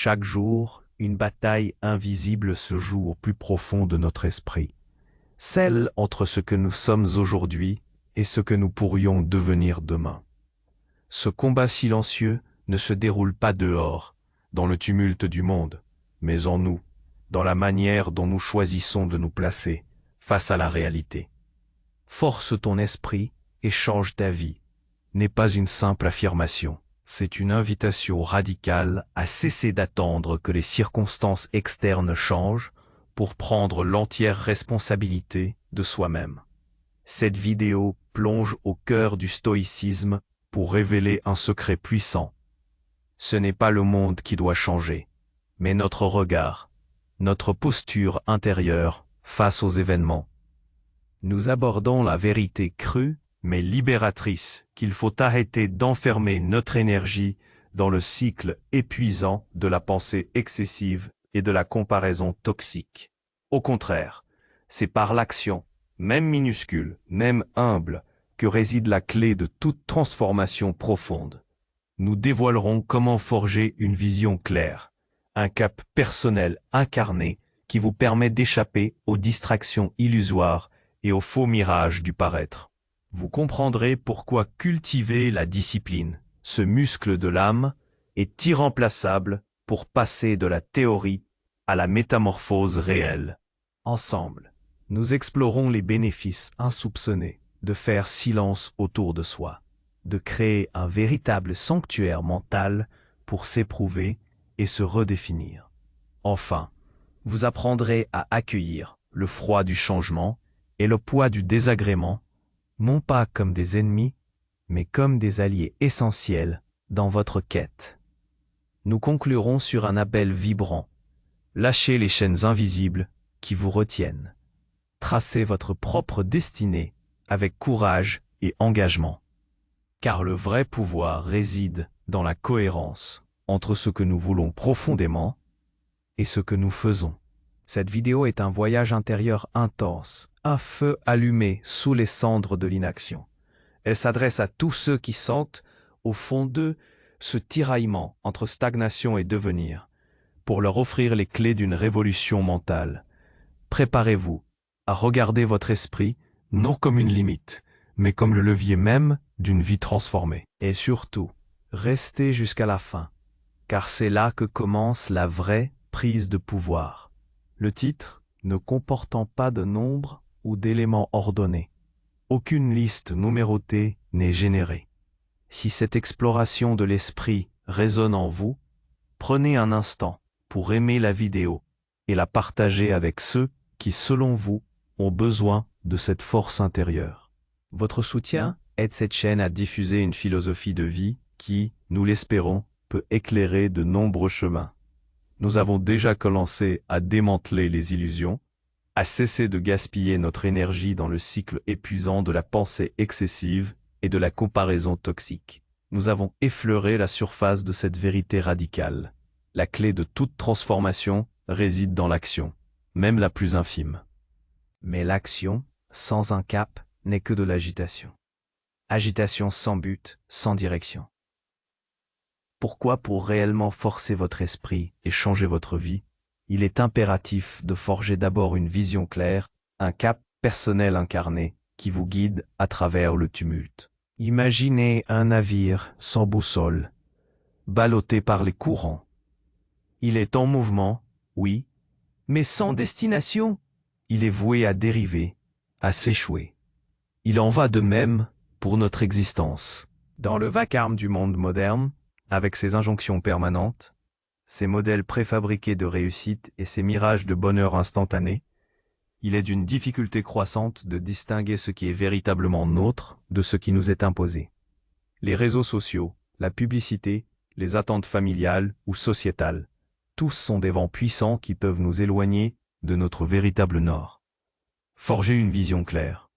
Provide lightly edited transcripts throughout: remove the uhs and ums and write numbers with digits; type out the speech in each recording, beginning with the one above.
Chaque jour, une bataille invisible se joue au plus profond de notre esprit. Celle entre ce que nous sommes aujourd'hui et ce que nous pourrions devenir demain. Ce combat silencieux ne se déroule pas dehors, dans le tumulte du monde, mais en nous, dans la manière dont nous choisissons de nous placer face à la réalité. Force ton esprit et change ta vie n'est pas une simple affirmation, c'est une invitation radicale à cesser d'attendre que les circonstances externes changent pour prendre l'entière responsabilité de soi-même. Cette vidéo plonge au cœur du stoïcisme pour révéler un secret puissant. Ce n'est pas le monde qui doit changer, mais notre regard, notre posture intérieure face aux événements. Nous abordons la vérité crue, mais libératrice, qu'il faut arrêter d'enfermer notre énergie dans le cycle épuisant de la pensée excessive et de la comparaison toxique. Au contraire, c'est par l'action, même minuscule, même humble, que réside la clé de toute transformation profonde. Nous dévoilerons comment forger une vision claire, un cap personnel incarné qui vous permet d'échapper aux distractions illusoires et aux faux mirages du paraître. Vous comprendrez pourquoi cultiver la discipline, ce muscle de l'âme, est irremplaçable pour passer de la théorie à la métamorphose réelle. Ensemble, nous explorons les bénéfices insoupçonnés de faire silence autour de soi, de créer un véritable sanctuaire mental pour s'éprouver et se redéfinir. Enfin, vous apprendrez à accueillir le froid du changement et le poids du désagrément, non pas comme des ennemis, mais comme des alliés essentiels dans votre quête. Nous conclurons sur un appel vibrant. Lâchez les chaînes invisibles qui vous retiennent. Tracez votre propre destinée avec courage et engagement. Car le vrai pouvoir réside dans la cohérence entre ce que nous voulons profondément et ce que nous faisons. Cette vidéo est un voyage intérieur intense, un feu allumé sous les cendres de l'inaction. Elle s'adresse à tous ceux qui sentent, au fond d'eux, ce tiraillement entre stagnation et devenir, pour leur offrir les clés d'une révolution mentale. Préparez-vous à regarder votre esprit non comme une limite, mais comme le levier même d'une vie transformée. Et surtout, restez jusqu'à la fin, car c'est là que commence la vraie prise de pouvoir. Le titre ne comportant pas de nombres ou d'éléments ordonnés. Aucune liste numérotée n'est générée. Si cette exploration de l'esprit résonne en vous, prenez un instant pour aimer la vidéo et la partager avec ceux qui, selon vous, ont besoin de cette force intérieure. Votre soutien aide cette chaîne à diffuser une philosophie de vie qui, nous l'espérons, peut éclairer de nombreux chemins. Nous avons déjà commencé à démanteler les illusions, à cesser de gaspiller notre énergie dans le cycle épuisant de la pensée excessive et de la comparaison toxique. Nous avons effleuré la surface de cette vérité radicale. La clé de toute transformation réside dans l'action, même la plus infime. Mais l'action, sans un cap, n'est que de l'agitation. Agitation sans but, sans direction. Pourquoi pour réellement forcer votre esprit et changer votre vie, il est impératif de forger d'abord une vision claire, un cap personnel incarné qui vous guide à travers le tumulte. Imaginez un navire sans boussole, ballotté par les courants. Il est en mouvement, oui, mais sans destination. Il est voué à dériver, à s'échouer. Il en va de même pour notre existence. Dans le vacarme du monde moderne, avec ses injonctions permanentes, ses modèles préfabriqués de réussite et ses mirages de bonheur instantané, il est d'une difficulté croissante de distinguer ce qui est véritablement nôtre de ce qui nous est imposé. Les réseaux sociaux, la publicité, les attentes familiales ou sociétales, tous sont des vents puissants qui peuvent nous éloigner de notre véritable nord. Forger une vision claire,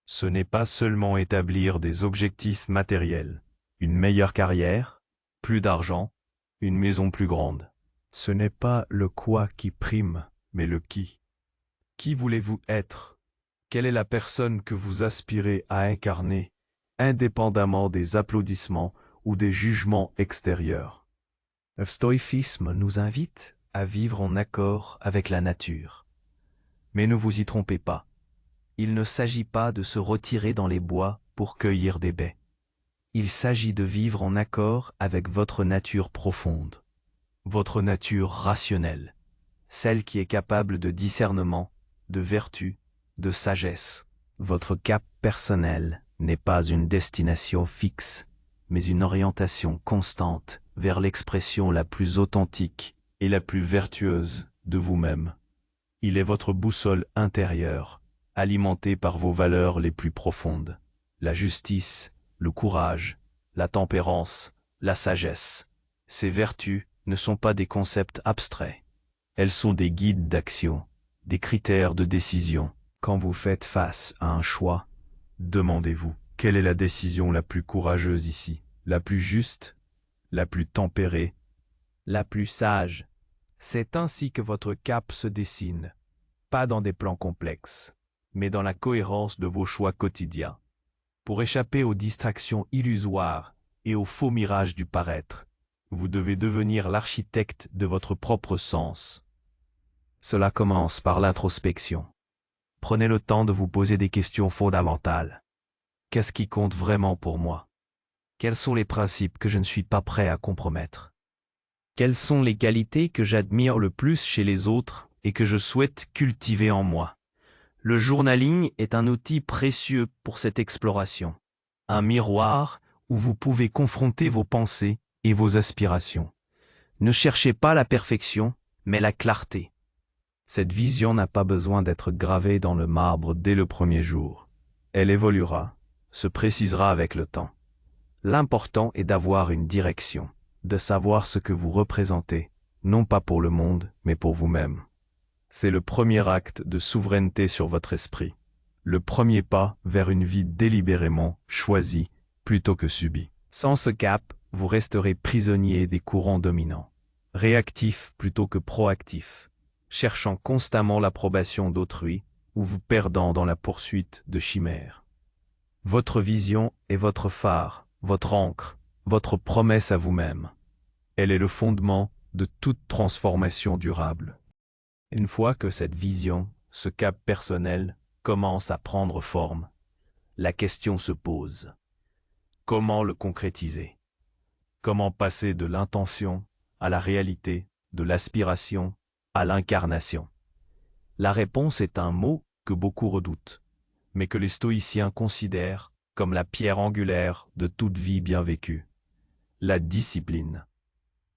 ce n'est pas seulement établir des objectifs matériels, une meilleure carrière, plus d'argent, une maison plus grande. Ce n'est pas le quoi qui prime, mais le qui. Qui voulez-vous être? Quelle est la personne que vous aspirez à incarner, indépendamment des applaudissements ou des jugements extérieurs? Le stoïcisme nous invite à vivre en accord avec la nature. Mais ne vous y trompez pas. Il ne s'agit pas de se retirer dans les bois pour cueillir des baies. Il s'agit de vivre en accord avec votre nature profonde, votre nature rationnelle, celle qui est capable de discernement, de vertu, de sagesse. Votre cap personnel n'est pas une destination fixe, mais une orientation constante vers l'expression la plus authentique et la plus vertueuse de vous-même. Il est votre boussole intérieure, alimentée par vos valeurs les plus profondes. La justice, le courage, la tempérance, la sagesse. Ces vertus ne sont pas des concepts abstraits. Elles sont des guides d'action, des critères de décision. Quand vous faites face à un choix, demandez-vous, quelle est la décision la plus courageuse ici, la plus juste, la plus tempérée, la plus sage? C'est ainsi que votre cap se dessine, pas dans des plans complexes, mais dans la cohérence de vos choix quotidiens. Pour échapper aux distractions illusoires et aux faux mirages du paraître, vous devez devenir l'architecte de votre propre sens. Cela commence par l'introspection. Prenez le temps de vous poser des questions fondamentales. Qu'est-ce qui compte vraiment pour moi? Quels sont les principes que je ne suis pas prêt à compromettre? Quelles sont les qualités que j'admire le plus chez les autres et que je souhaite cultiver en moi? Le journaling est un outil précieux pour cette exploration. Un miroir où vous pouvez confronter vos pensées et vos aspirations. Ne cherchez pas la perfection, mais la clarté. Cette vision n'a pas besoin d'être gravée dans le marbre dès le premier jour. Elle évoluera, se précisera avec le temps. L'important est d'avoir une direction, de savoir ce que vous représentez, non pas pour le monde, mais pour vous-même. C'est le premier acte de souveraineté sur votre esprit, le premier pas vers une vie délibérément choisie plutôt que subie. Sans ce cap, vous resterez prisonnier des courants dominants, réactif plutôt que proactif, cherchant constamment l'approbation d'autrui ou vous perdant dans la poursuite de chimères. Votre vision est votre phare, votre ancre, votre promesse à vous-même. Elle est le fondement de toute transformation durable. Une fois que cette vision, ce cap personnel, commence à prendre forme, la question se pose. Comment le concrétiser? Comment passer de l'intention à la réalité, de l'aspiration à l'incarnation? La réponse est un mot que beaucoup redoutent, mais que les stoïciens considèrent comme la pierre angulaire de toute vie bien vécue. La discipline.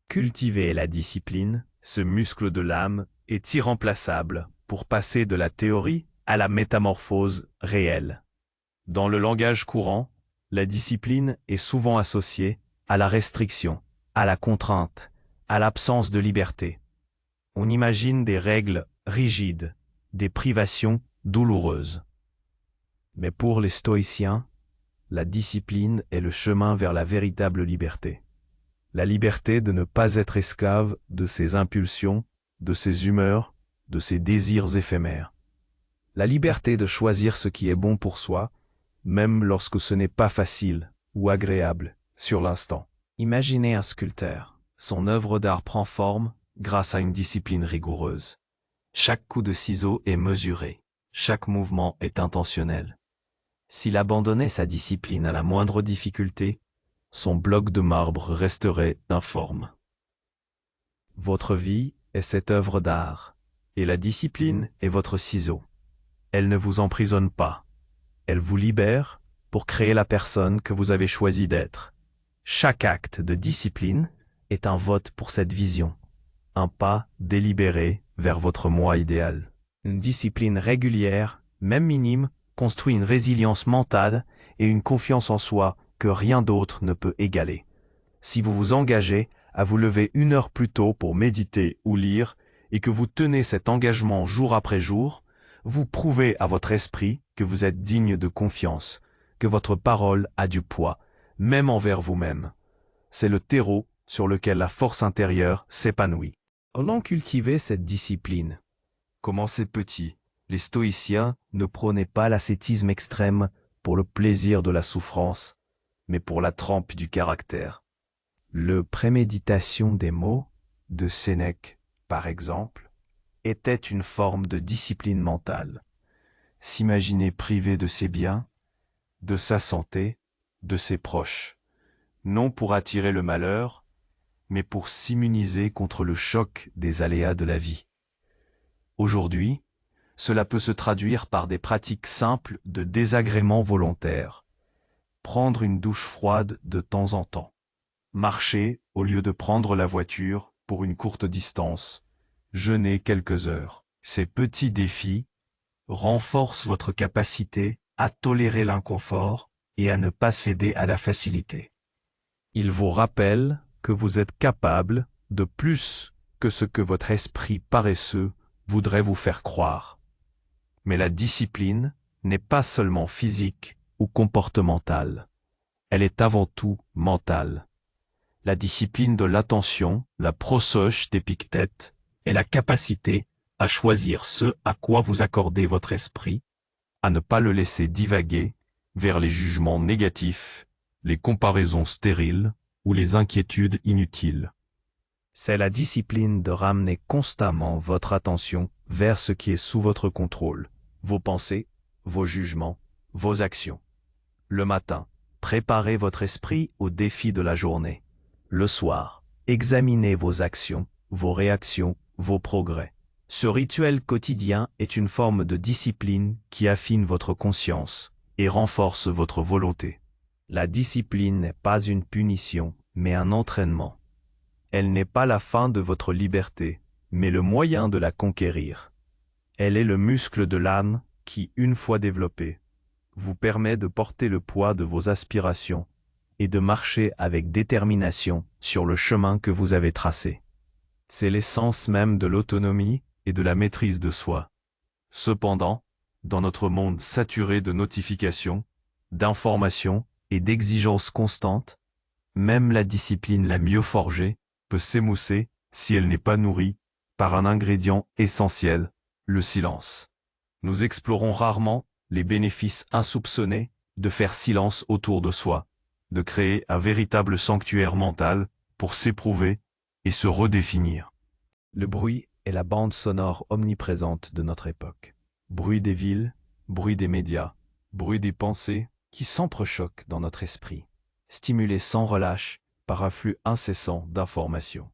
Cultiver la discipline, ce muscle de l'âme, est irremplaçable pour passer de la théorie à la métamorphose réelle. Dans le langage courant, la discipline est souvent associée à la restriction, à la contrainte, à l'absence de liberté. On imagine des règles rigides, des privations douloureuses. Mais pour les stoïciens, la discipline est le chemin vers la véritable liberté. La liberté de ne pas être esclave de ses impulsions, de ses humeurs, de ses désirs éphémères. La liberté de choisir ce qui est bon pour soi, même lorsque ce n'est pas facile ou agréable sur l'instant. Imaginez un sculpteur. Son œuvre d'art prend forme grâce à une discipline rigoureuse. Chaque coup de ciseau est mesuré. Chaque mouvement est intentionnel. S'il abandonnait sa discipline à la moindre difficulté, son bloc de marbre resterait informe. Votre vie est cette œuvre d'art, et la discipline est votre ciseau. Elle ne vous emprisonne pas. Elle vous libère pour créer la personne que vous avez choisi d'être. Chaque acte de discipline est un vote pour cette vision, un pas délibéré vers votre moi idéal. Une discipline régulière, même minime, construit une résilience mentale et une confiance en soi que rien d'autre ne peut égaler. Si vous vous engagez à vous lever 1 heure plus tôt pour méditer ou lire et que vous tenez cet engagement jour après jour, vous prouvez à votre esprit que vous êtes digne de confiance, que votre parole a du poids, même envers vous-même. C'est le terreau sur lequel la force intérieure s'épanouit. Comment cultiver cette discipline? Commencez petit. Les stoïciens ne prônaient pas l'ascétisme extrême pour le plaisir de la souffrance, mais pour la trempe du caractère. Le préméditation des mots de Sénèque, par exemple, était une forme de discipline mentale. S'imaginer privé de ses biens, de sa santé, de ses proches, non pour attirer le malheur, mais pour s'immuniser contre le choc des aléas de la vie. Aujourd'hui, cela peut se traduire par des pratiques simples de désagrément volontaire. Prendre une douche froide de temps en temps. Marcher au lieu de prendre la voiture pour une courte distance. Jeûner quelques heures. Ces petits défis renforcent votre capacité à tolérer l'inconfort et à ne pas céder à la facilité. Ils vous rappellent que vous êtes capable de plus que ce que votre esprit paresseux voudrait vous faire croire. Mais la discipline n'est pas seulement physique ou comportementale. Elle est avant tout mentale. La discipline de l'attention, la prosoche d'Épictète, est la capacité à choisir ce à quoi vous accordez votre esprit, à ne pas le laisser divaguer vers les jugements négatifs, les comparaisons stériles ou les inquiétudes inutiles. C'est la discipline de ramener constamment votre attention vers ce qui est sous votre contrôle, vos pensées, vos jugements, vos actions. Le matin, préparez votre esprit aux défis de la journée. Le soir, examinez vos actions, vos réactions, vos progrès. Ce rituel quotidien est une forme de discipline qui affine votre conscience et renforce votre volonté. La discipline n'est pas une punition, mais un entraînement. Elle n'est pas la fin de votre liberté, mais le moyen de la conquérir. Elle est le muscle de l'âme qui, une fois développé, vous permet de porter le poids de vos aspirations et de marcher avec détermination sur le chemin que vous avez tracé. C'est l'essence même de l'autonomie et de la maîtrise de soi. Cependant, dans notre monde saturé de notifications, d'informations et d'exigences constantes, même la discipline la mieux forgée peut s'émousser si elle n'est pas nourrie par un ingrédient essentiel, le silence. Nous explorons rarement les bénéfices insoupçonnés de faire silence autour de soi, de créer un véritable sanctuaire mental pour s'éprouver et se redéfinir. Le bruit est la bande sonore omniprésente de notre époque. Bruit des villes, bruit des médias, bruit des pensées qui s'entrechoquent dans notre esprit, stimulés sans relâche par un flux incessant d'informations.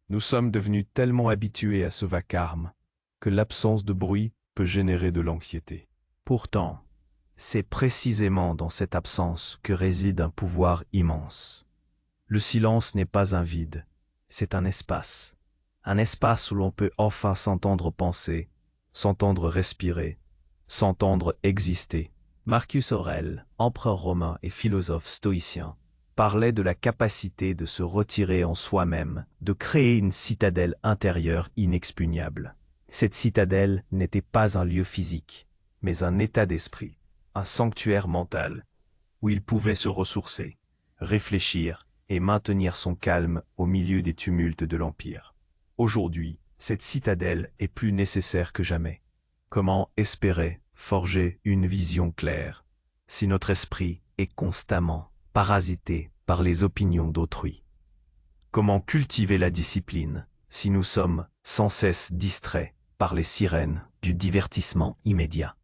Nous sommes devenus tellement habitués à ce vacarme que l'absence de bruit peut générer de l'anxiété. Pourtant, c'est précisément dans cette absence que réside un pouvoir immense. Le silence n'est pas un vide, c'est un espace où l'on peut enfin s'entendre penser, s'entendre respirer, s'entendre exister. Marcus Aurèle, empereur romain et philosophe stoïcien, parlait de la capacité de se retirer en soi-même, de créer une citadelle intérieure inexpugnable. Cette citadelle n'était pas un lieu physique, mais un état d'esprit, un sanctuaire mental, où il pouvait se ressourcer, réfléchir et maintenir son calme au milieu des tumultes de l'Empire. Aujourd'hui, cette citadelle est plus nécessaire que jamais. Comment espérer forger une vision claire si notre esprit est constamment parasité par les opinions d'autrui? Comment cultiver la discipline si nous sommes sans cesse distraits par les sirènes du divertissement immédiat?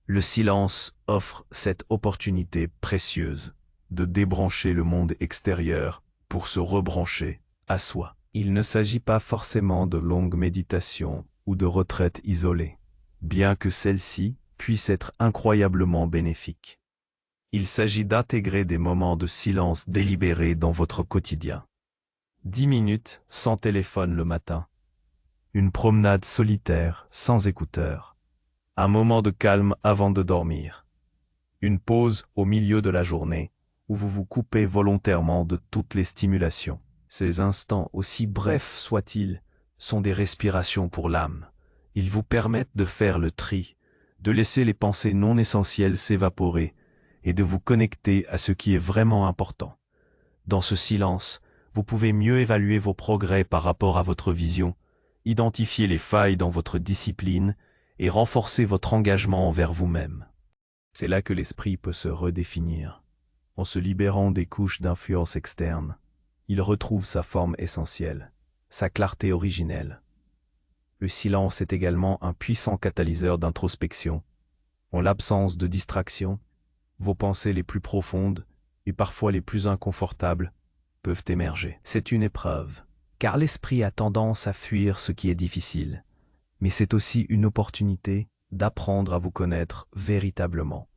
Le silence offre cette opportunité précieuse de débrancher le monde extérieur pour se rebrancher à soi. Il ne s'agit pas forcément de longues méditations ou de retraites isolées, bien que celles-ci puissent être incroyablement bénéfiques. Il s'agit d'intégrer des moments de silence délibérés dans votre quotidien. 10 minutes sans téléphone le matin. Une promenade solitaire sans écouteurs. Un moment de calme avant de dormir. Une pause au milieu de la journée où vous vous coupez volontairement de toutes les stimulations. Ces instants, aussi brefs soient-ils, sont des respirations pour l'âme. Ils vous permettent de faire le tri, de laisser les pensées non essentielles s'évaporer et de vous connecter à ce qui est vraiment important. Dans ce silence, vous pouvez mieux évaluer vos progrès par rapport à votre vision, identifier les failles dans votre discipline et renforcer votre engagement envers vous-même. C'est là que l'esprit peut se redéfinir, en se libérant des couches d'influence externe. il retrouve sa forme essentielle, sa clarté originelle. Le silence est également un puissant catalyseur d'introspection. En l'absence de distraction, vos pensées les plus profondes, et parfois les plus inconfortables, peuvent émerger. C'est une épreuve, car l'esprit a tendance à fuir ce qui est difficile. Mais c'est aussi une opportunité d'apprendre à vous connaître véritablement,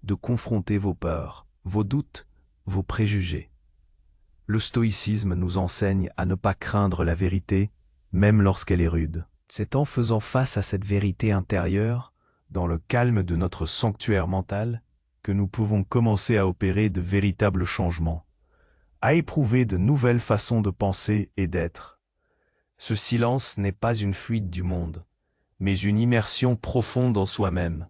de confronter vos peurs, vos doutes, vos préjugés. Le stoïcisme nous enseigne à ne pas craindre la vérité, même lorsqu'elle est rude. C'est en faisant face à cette vérité intérieure, dans le calme de notre sanctuaire mental, que nous pouvons commencer à opérer de véritables changements, à éprouver de nouvelles façons de penser et d'être. Ce silence n'est pas une fuite du monde, mais une immersion profonde en soi-même,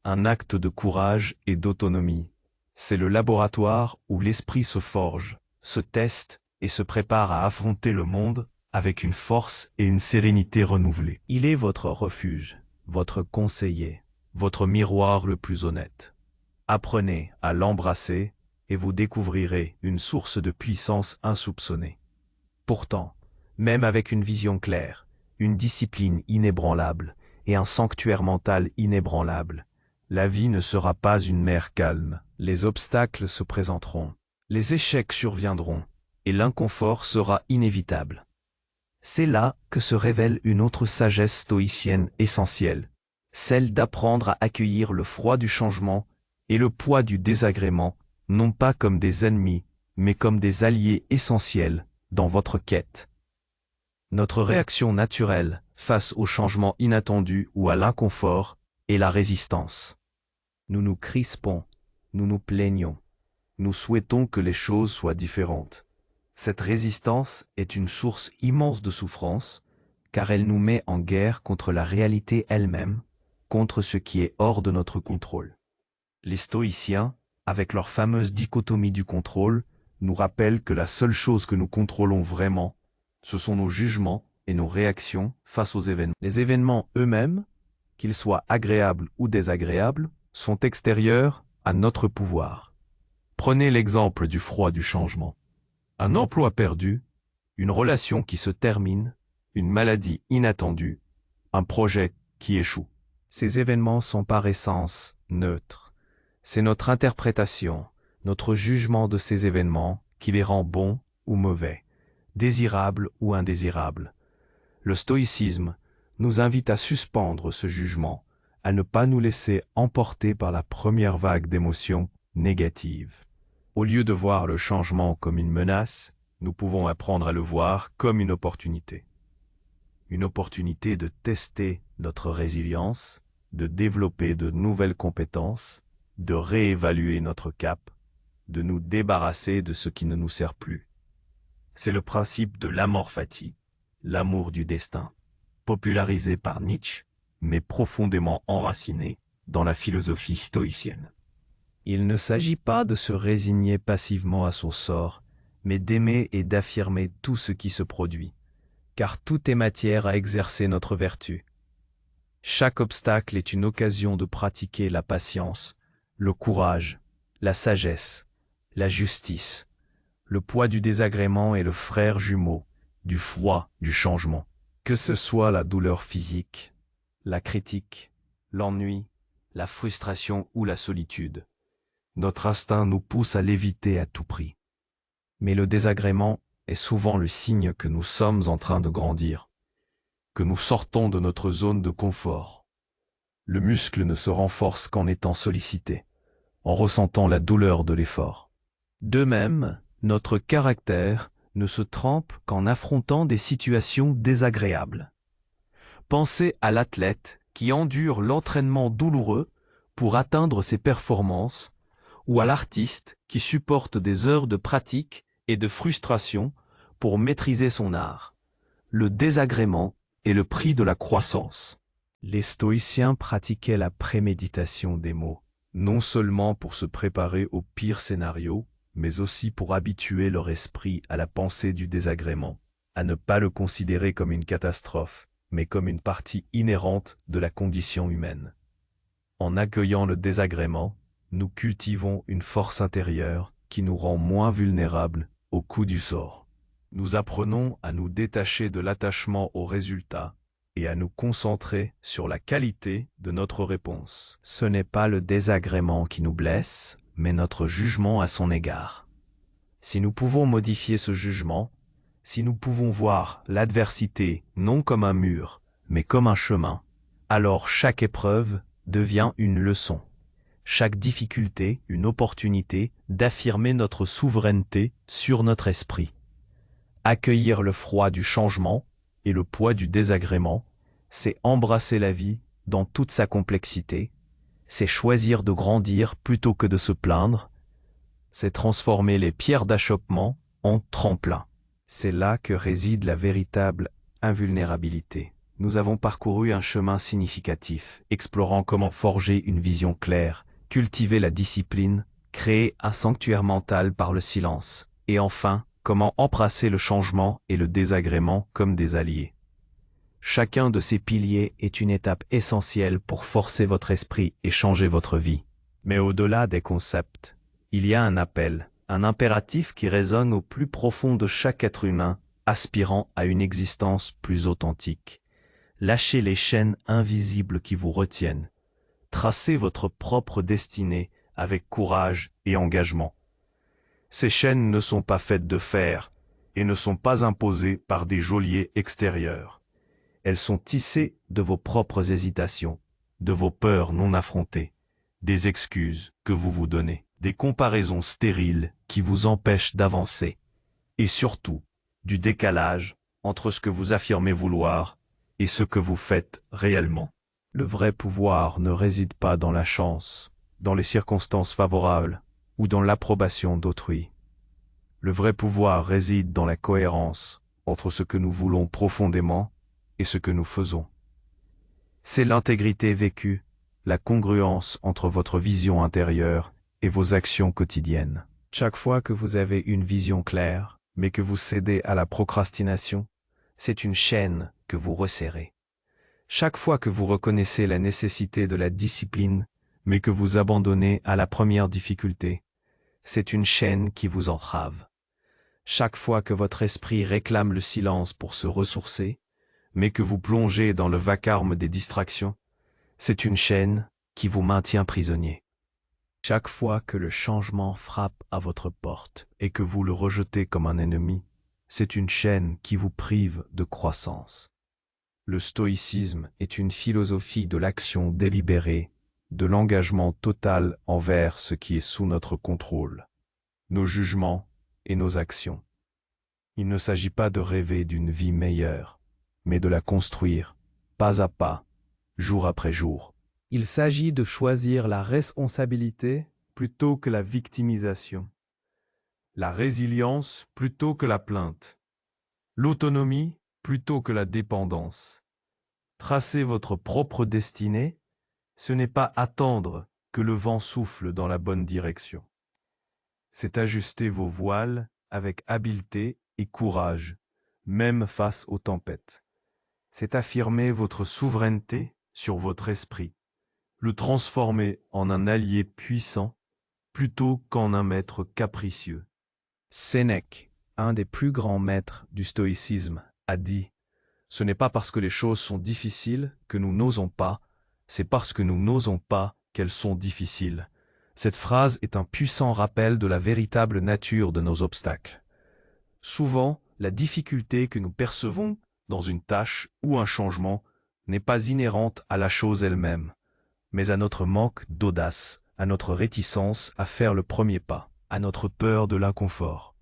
un acte de courage et d'autonomie. C'est le laboratoire où l'esprit se forge, se teste et se prépare à affronter le monde avec une force et une sérénité renouvelées. Il est votre refuge, votre conseiller, votre miroir le plus honnête. Apprenez à l'embrasser et vous découvrirez une source de puissance insoupçonnée. Pourtant, même avec une vision claire, une discipline inébranlable et un sanctuaire mental inébranlable, la vie ne sera pas une mer calme. Les obstacles se présenteront, les échecs surviendront et l'inconfort sera inévitable. C'est là que se révèle une autre sagesse stoïcienne essentielle, celle d'apprendre à accueillir le froid du changement et le poids du désagrément, non pas comme des ennemis, mais comme des alliés essentiels dans votre quête. Notre réaction naturelle face au changement inattendu ou à l'inconfort est la résistance. Nous nous crispons, nous nous plaignons, nous souhaitons que les choses soient différentes. Cette résistance est une source immense de souffrance, car elle nous met en guerre contre la réalité elle-même, contre ce qui est hors de notre contrôle. Les stoïciens, avec leur fameuse dichotomie du contrôle, nous rappellent que la seule chose que nous contrôlons vraiment, ce sont nos jugements et nos réactions face aux événements. Les événements eux-mêmes, qu'ils soient agréables ou désagréables, sont extérieurs à notre pouvoir. Prenez l'exemple du froid du changement. Un emploi perdu, une relation qui se termine, une maladie inattendue, un projet qui échoue. Ces événements sont par essence neutres. C'est notre interprétation, notre jugement de ces événements qui les rend bons ou mauvais, désirables ou indésirables. Le stoïcisme nous invite à suspendre ce jugement, à ne pas nous laisser emporter par la première vague d'émotions négatives. Au lieu de voir le changement comme une menace, nous pouvons apprendre à le voir comme une opportunité. Une opportunité de tester notre résilience, de développer de nouvelles compétences, de réévaluer notre cap, de nous débarrasser de ce qui ne nous sert plus. C'est le principe de l'amor fati, l'amour du destin, popularisé par Nietzsche, mais profondément enraciné dans la philosophie stoïcienne. Il ne s'agit pas de se résigner passivement à son sort, mais d'aimer et d'affirmer tout ce qui se produit, car tout est matière à exercer notre vertu. Chaque obstacle est une occasion de pratiquer la patience, le courage, la sagesse, la justice. Le poids du désagrément est le frère jumeau du froid du changement. Que ce soit la douleur physique, la critique, l'ennui, la frustration ou la solitude, notre instinct nous pousse à l'éviter à tout prix. Mais le désagrément est souvent le signe que nous sommes en train de grandir, que nous sortons de notre zone de confort. Le muscle ne se renforce qu'en étant sollicité, en ressentant la douleur de l'effort. De même, notre caractère ne se trempe qu'en affrontant des situations désagréables. Pensez à l'athlète qui endure l'entraînement douloureux pour atteindre ses performances, ou à l'artiste qui supporte des heures de pratique et de frustration pour maîtriser son art. Le désagrément est le prix de la croissance. Les stoïciens pratiquaient la préméditation des mots, non seulement pour se préparer au pire scénario, mais aussi pour habituer leur esprit à la pensée du désagrément, à ne pas le considérer comme une catastrophe, mais comme une partie inhérente de la condition humaine. En accueillant le désagrément, nous cultivons une force intérieure qui nous rend moins vulnérables aux coups du sort. Nous apprenons à nous détacher de l'attachement au résultat et à nous concentrer sur la qualité de notre réponse. Ce n'est pas le désagrément qui nous blesse, mais notre jugement à son égard. Si nous pouvons modifier ce jugement, si nous pouvons voir l'adversité non comme un mur, mais comme un chemin, alors chaque épreuve devient une leçon. Chaque difficulté, une opportunité d'affirmer notre souveraineté sur notre esprit. Accueillir le froid du changement et le poids du désagrément, c'est embrasser la vie dans toute sa complexité, c'est choisir de grandir plutôt que de se plaindre, c'est transformer les pierres d'achoppement en tremplin. C'est là que réside la véritable invulnérabilité. Nous avons parcouru un chemin significatif, explorant comment forger une vision claire, cultiver la discipline, créer un sanctuaire mental par le silence, et enfin, comment embrasser le changement et le désagrément comme des alliés. Chacun de ces piliers est une étape essentielle pour forcer votre esprit et changer votre vie. Mais au-delà des concepts, il y a un appel, un impératif qui résonne au plus profond de chaque être humain, aspirant à une existence plus authentique. Lâchez les chaînes invisibles qui vous retiennent. Tracez votre propre destinée avec courage et engagement. Ces chaînes ne sont pas faites de fer et ne sont pas imposées par des geôliers extérieurs. Elles sont tissées de vos propres hésitations, de vos peurs non affrontées, des excuses que vous vous donnez, des comparaisons stériles qui vous empêchent d'avancer, et surtout, du décalage entre ce que vous affirmez vouloir et ce que vous faites réellement. Le vrai pouvoir ne réside pas dans la chance, dans les circonstances favorables ou dans l'approbation d'autrui. Le vrai pouvoir réside dans la cohérence entre ce que nous voulons profondément et ce que nous faisons. C'est l'intégrité vécue, la congruence entre votre vision intérieure et vos actions quotidiennes. Chaque fois que vous avez une vision claire, mais que vous cédez à la procrastination, c'est une chaîne que vous resserrez. Chaque fois que vous reconnaissez la nécessité de la discipline, mais que vous abandonnez à la première difficulté, c'est une chaîne qui vous entrave. Chaque fois que votre esprit réclame le silence pour se ressourcer, mais que vous plongez dans le vacarme des distractions, c'est une chaîne qui vous maintient prisonnier. Chaque fois que le changement frappe à votre porte et que vous le rejetez comme un ennemi, c'est une chaîne qui vous prive de croissance. Le stoïcisme est une philosophie de l'action délibérée, de l'engagement total envers ce qui est sous notre contrôle, nos jugements et nos actions. Il ne s'agit pas de rêver d'une vie meilleure, mais de la construire, pas à pas, jour après jour. Il s'agit de choisir la responsabilité plutôt que la victimisation, la résilience plutôt que la plainte, l'autonomie plutôt que la dépendance. Tracer votre propre destinée, ce n'est pas attendre que le vent souffle dans la bonne direction. C'est ajuster vos voiles avec habileté et courage, même face aux tempêtes. C'est affirmer votre souveraineté sur votre esprit, le transformer en un allié puissant plutôt qu'en un maître capricieux. Sénèque, un des plus grands maîtres du stoïcisme, a dit « Ce n'est pas parce que les choses sont difficiles que nous n'osons pas, c'est parce que nous n'osons pas qu'elles sont difficiles. » Cette phrase est un puissant rappel de la véritable nature de nos obstacles. Souvent, la difficulté que nous percevons dans une tâche ou un changement n'est pas inhérente à la chose elle-même, mais à notre manque d'audace, à notre réticence à faire le premier pas, à notre peur de l'inconfort.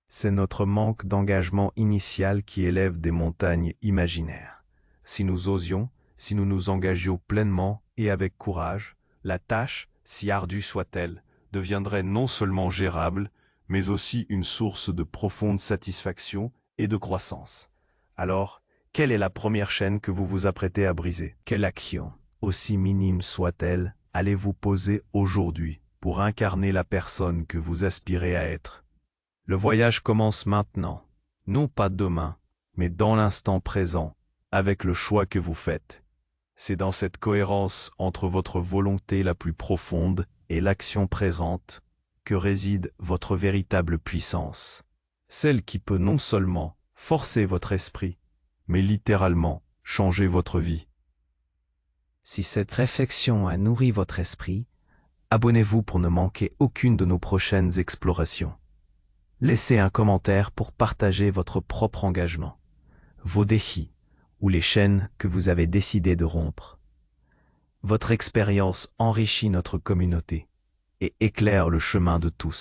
C'est notre manque d'engagement initial qui élève des montagnes imaginaires. Si nous osions, si nous nous engagions pleinement et avec courage, la tâche, si ardue soit-elle, deviendrait non seulement gérable, mais aussi une source de profonde satisfaction et de croissance. Alors, quelle est la première chaîne que vous vous apprêtez à briser? Quelle action, aussi minime soit-elle, allez-vous poser aujourd'hui pour incarner la personne que vous aspirez à être? Le voyage commence maintenant, non pas demain, mais dans l'instant présent, avec le choix que vous faites. C'est dans cette cohérence entre votre volonté la plus profonde et l'action présente que réside votre véritable puissance. celle qui peut non seulement forcer votre esprit, mais littéralement changer votre vie. Si cette réflexion a nourri votre esprit, abonnez-vous pour ne manquer aucune de nos prochaines explorations. Laissez un commentaire pour partager votre propre engagement, vos défis ou les chaînes que vous avez décidé de rompre. Votre expérience enrichit notre communauté et éclaire le chemin de tous.